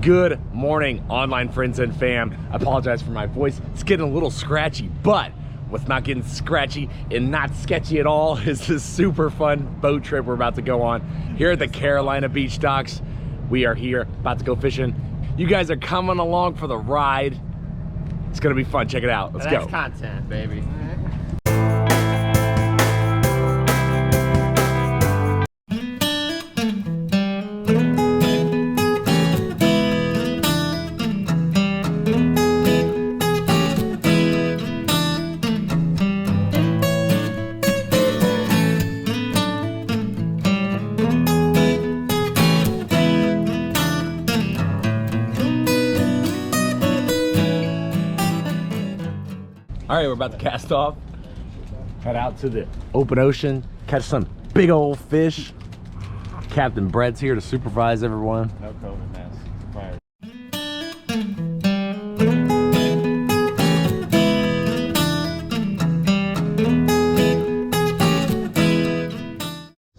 Good morning, online friends and fam. I apologize for my voice. It's getting a little scratchy, but what's not getting scratchy and not sketchy at all is this super fun boat trip we're about to go on here at the Carolina Beach Docks. We are here, about to go fishing. You guys are coming along for the ride. It's gonna be fun. Check it out. Let's go. That's content, baby. All right, we're about to cast off, head out to the open ocean, catch some big old fish. Captain Brett's here to supervise everyone. No COVID mask. Fire.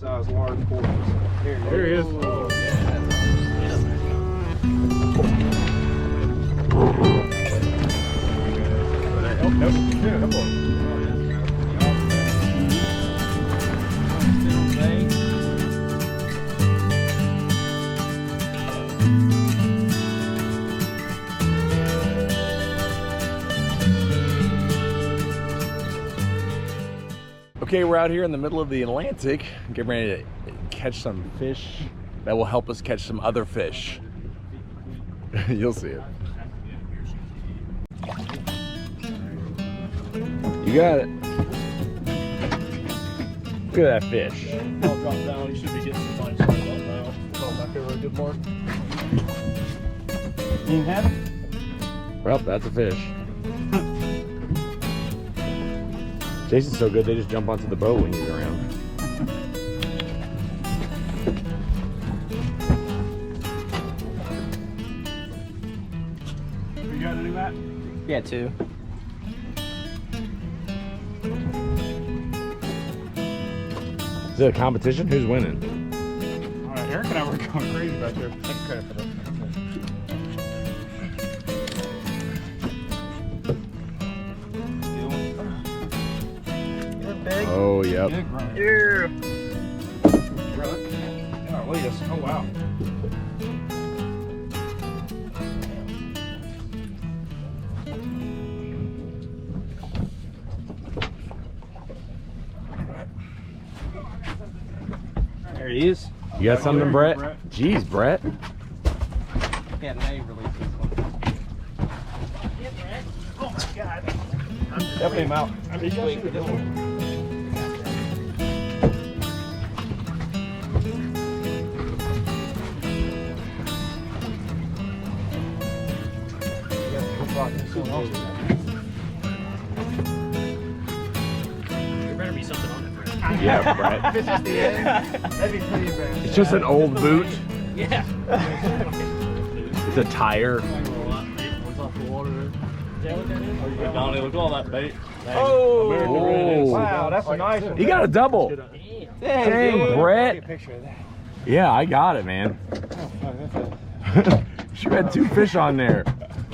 Size large porpoise. There he is. Oh, Nope. Yeah, come on. Okay, we're out here in the middle of the Atlantic, getting ready to catch some fish that will help us catch some other fish. You'll see it. You got it. Look at that fish. I'll drop down. You should be getting some fine stuff up now. Come back here, good mark. You have it? Well, that's a fish. Jason's so good, they just jump onto the boat when you're around. You got to do that? Yeah, two. Is it a competition? Who's winning? All right, Eric and I were going crazy back there. Take credit for that. You're big. Oh, yep. Big runner. Yeah. Oh, wait a second. Oh, wow. There he is. You got something, Brett? Brett. Jeez, Brett. Yeah, now you release this one. Oh, my God. Definitely him out. I'm just waiting for this one. There better be something on it, Brett. Yeah, Brett. This is the end. That'd be pretty bad. It's just an old boot. Yeah. It's a tire. One's off the water there. Is that what that is? Donnie, look at all that bait. Oh, American Red is. wow, that's a nice one. You got a double. Damn. Dang, Brett. Take a picture of that. Yeah, I got it, man. You had two fish on there.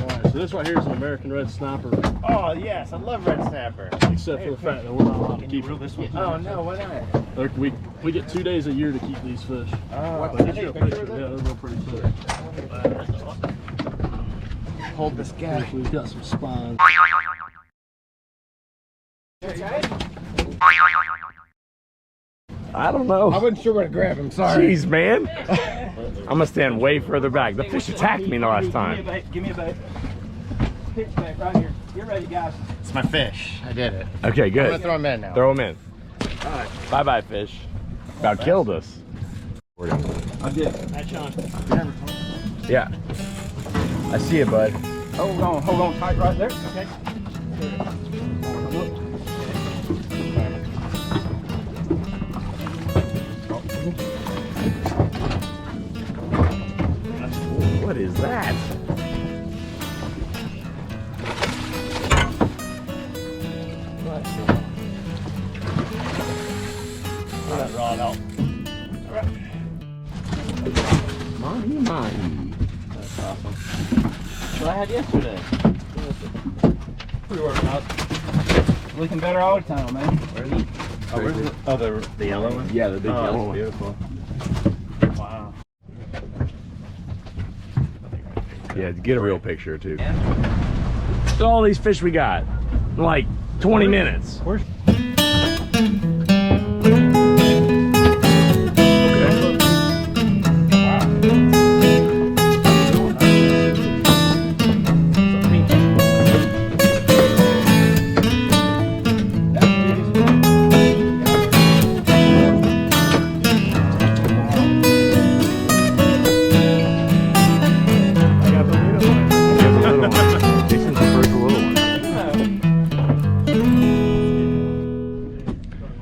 Alright, so this right here is an American Red Snapper, Oh, yes, I love red snapper. except for the fact that we're not allowed to keep this one. Oh, no, why not? Like we get 2 days a year to keep these fish. Oh, I'll get you a picture. Yeah, they're real pretty fish. hold this guy. We've got some spines. I don't know. I wasn't sure where to grab him, sorry. Jeez, man. I'm gonna stand way further back. The fish attacked me the last time. Give me a bait. Pitch bait right here. Get ready, guys. It's my fish. I did it. Okay, I'm gonna good. throw him in now. Throw them in. Alright. Bye-bye, fish. About killed us. I did. That's Sean. Yeah. I see it, bud. Hold on tight right there. Okay. What is that? That rod out. Mahi mahi. That's awesome. What I had yesterday. Pretty worked out. Looking better all the time, man. Where's the? Oh, where's the? Oh, the yellow one. Yeah, the big yellow one. Beautiful. Wow. Yeah, get a real picture too. So all these fish we got, in like 20 minutes. Where's?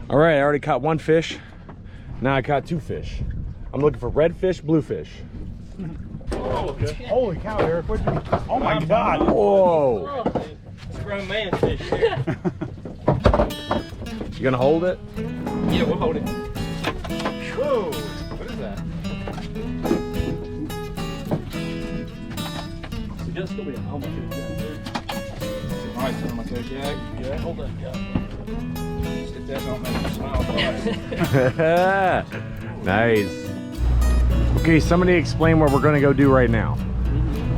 All right, I already caught one fish. Now I caught two fish. I'm looking for redfish, bluefish. Oh, okay. Holy cow, Eric! What'd you? Oh my God! Whoa! It's a grown man fish. You gonna hold it? Yeah, we'll hold it. Whoa! What is that? So just gonna be how much is that there? Nice, how much is that? Yeah, hold that. Yeah. Stick that don't make me smile twice. Nice. Okay, somebody explain what we're gonna go do right now.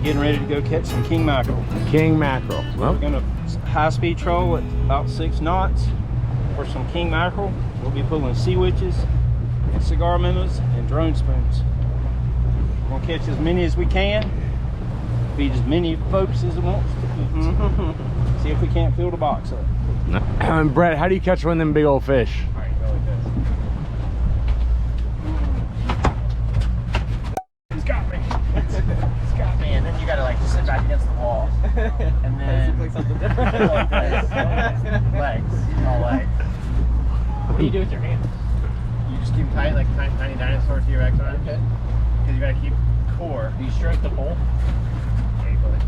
Getting ready to go catch some king mackerel. King mackerel. Well, We're gonna high-speed troll at about 6 knots for some king mackerel. We'll be pulling sea witches, cigar minnows, and drone spoons. We're gonna catch as many as we can, feed as many folks as it wants to. See if we can't fill the box up. Brett, how do you catch one of them big old fish? All right, go like this. He's got me. He's got me, and then you gotta like sit back against the wall, and then like something different. Like this. Legs, all legs. What do you do with your hands? You just keep them tight like tiny dinosaur T-Rex on. Okay. Because you gotta keep core. Do you stroke the pole? Yeah, you put it.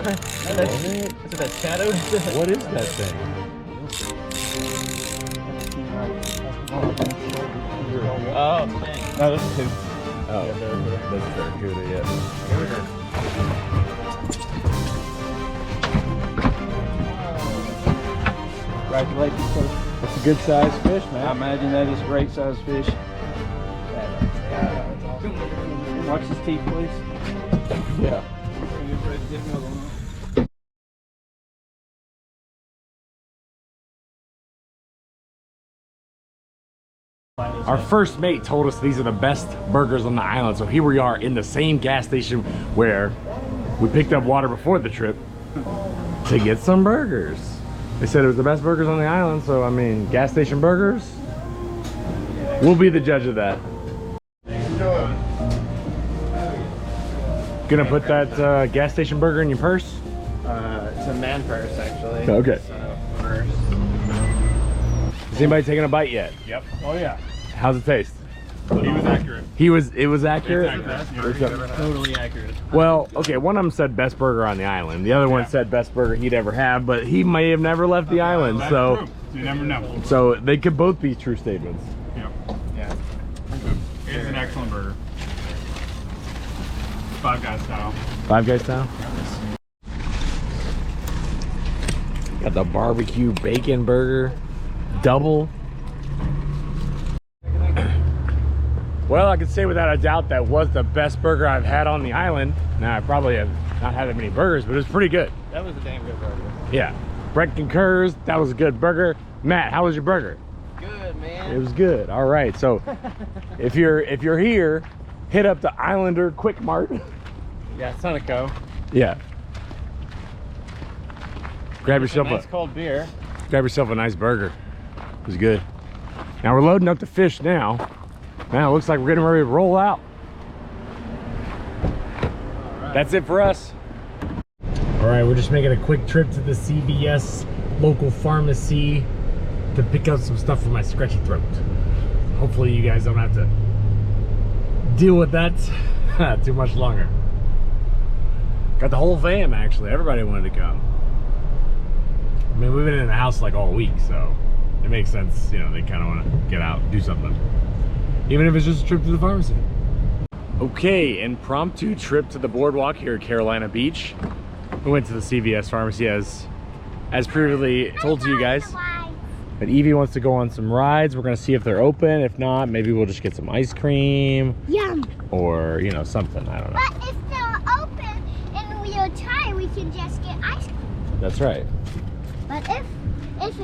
Is it that shadow? What is that thing? Oh, man. No, this is two. Oh, that's barracuda, yeah. Congratulations, sir. That's a good sized fish, I man. imagine that is a great sized fish. Watch his teeth, please. Yeah. Our first mate told us these are the best burgers on the island, so here we are in the same gas station where we picked up water before the trip to get some burgers. They said it was the best burgers on the island, so I mean, gas station burgers, we'll be the judge of that. Gonna put that gas station burger in your purse? It's a man purse, actually. Okay. So, purse. Has anybody taken a bite yet? Yep. Oh yeah. How's it taste? He was accurate. It was accurate? Totally accurate. Well, okay, one of them said best burger on the island. The other one said best burger he'd ever have, but he may have never left the island, That's so true. You never know. so they could both be true statements. Yep. Yeah. It's an excellent burger. Five Guys style. Five Guys style? Got the barbecue bacon burger, double. Well, I can say without a doubt that was the best burger I've had on the island. Now, I probably have not had that many burgers, but it was pretty good. That was a damn good burger. Yeah. Brett concurs, that was a good burger. Matt, how was your burger? Good, man. It was good. All right, so if you're here, hit up the Islander Quick Mart. Yeah, Sonico. Yeah. Grab yourself Nice cold beer. grab yourself a nice burger. It was good. Now we're loading up the fish now. Now it looks like we're getting ready to roll out. That's it for us. All right, we're just making a quick trip to the CVS local pharmacy to pick up some stuff for my scratchy throat. Hopefully you guys don't have to deal with that too much longer. Got the whole fam, actually. Everybody wanted to come. I mean, we've been in the house like all week, so it makes sense, you know, they kind of want to get out, do something. Even if it's just a trip to the pharmacy. Okay, impromptu trip to the boardwalk here at Carolina Beach. We went to the CVS pharmacy as previously told to you guys. But Evie wants to go on some rides. We're gonna see if they're open. If not, maybe we'll just get some ice cream. Yum. Or, you know, something, I don't know. But if they're open and we are tired, we can just get ice cream. That's right. But if it's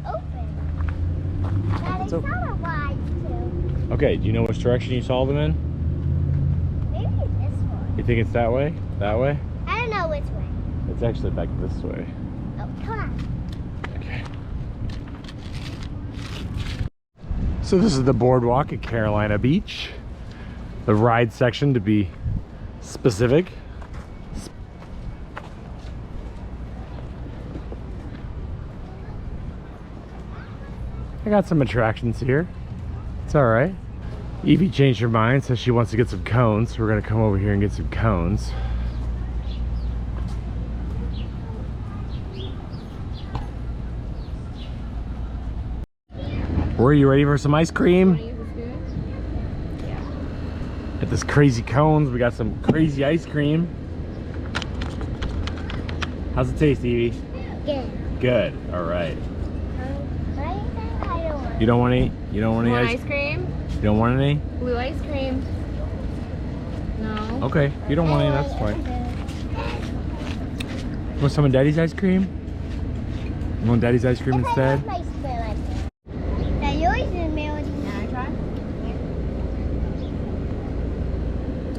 open, that is open. not a ride too. Okay, do you know which direction you saw them in? Maybe this one. You think it's that way? That way? I don't know which way. It's actually back this way. Oh, come on. Okay. So this is the boardwalk at Carolina Beach. The ride section to be specific. I got some attractions here. It's all right. Evie changed her mind, says she wants to get some cones. So we're gonna come over here and get some cones. Were you ready for some ice cream? At this crazy cones, we got some crazy ice cream. How's it taste, Evie? Good. Good. All right. I don't want. You don't want any? You don't want any Want ice? ice cream? You don't want any? Blue ice cream? No. Okay. If you don't want any, that's fine. Want some of Daddy's ice cream? You want Daddy's ice cream instead? Now yours is melody. Can I try?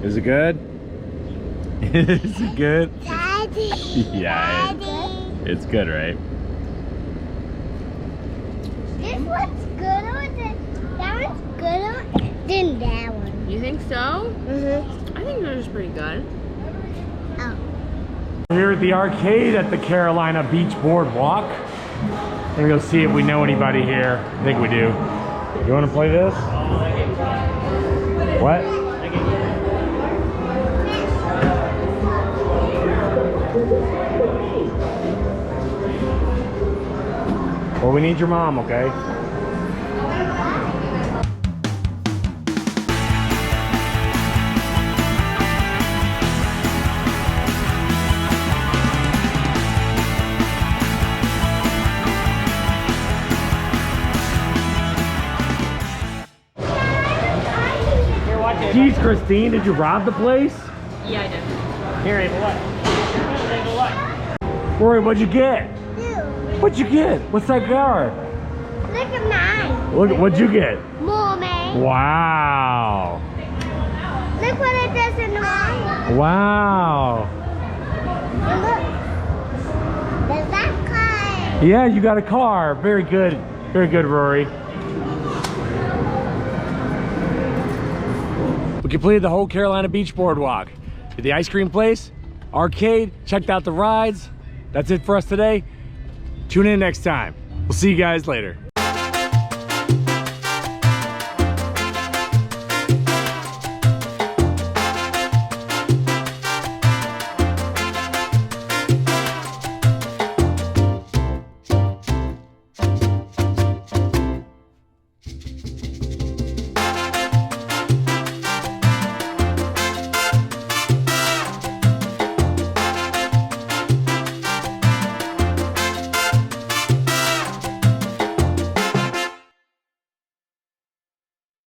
Is it good? Is it good? Daddy. Yeah, Daddy. it's good, right? This one's gooder than that one's gooder than that one. You think so? Mhm. I think yours is pretty good. Oh. We're here at the arcade at the Carolina Beach Boardwalk. We're gonna go see if we know anybody here. I think we do. You wanna play this? What? Well, we need your mom, okay? Jeez, Christine, did you rob the place? Yeah, I did. Here, Ava, what? Ava, what? Rory, what'd you get? Dude, What'd you get? What's that car? look at mine. Look, what'd you get? More, man. Wow. Look what it does in the wine. Wow. And look. There's that car. Yeah, you got a car. Very good. Very good, Rory. We completed the whole Carolina Beach Boardwalk. Did the ice cream place, arcade, checked out the rides. That's it for us today. Tune in next time. We'll see you guys later.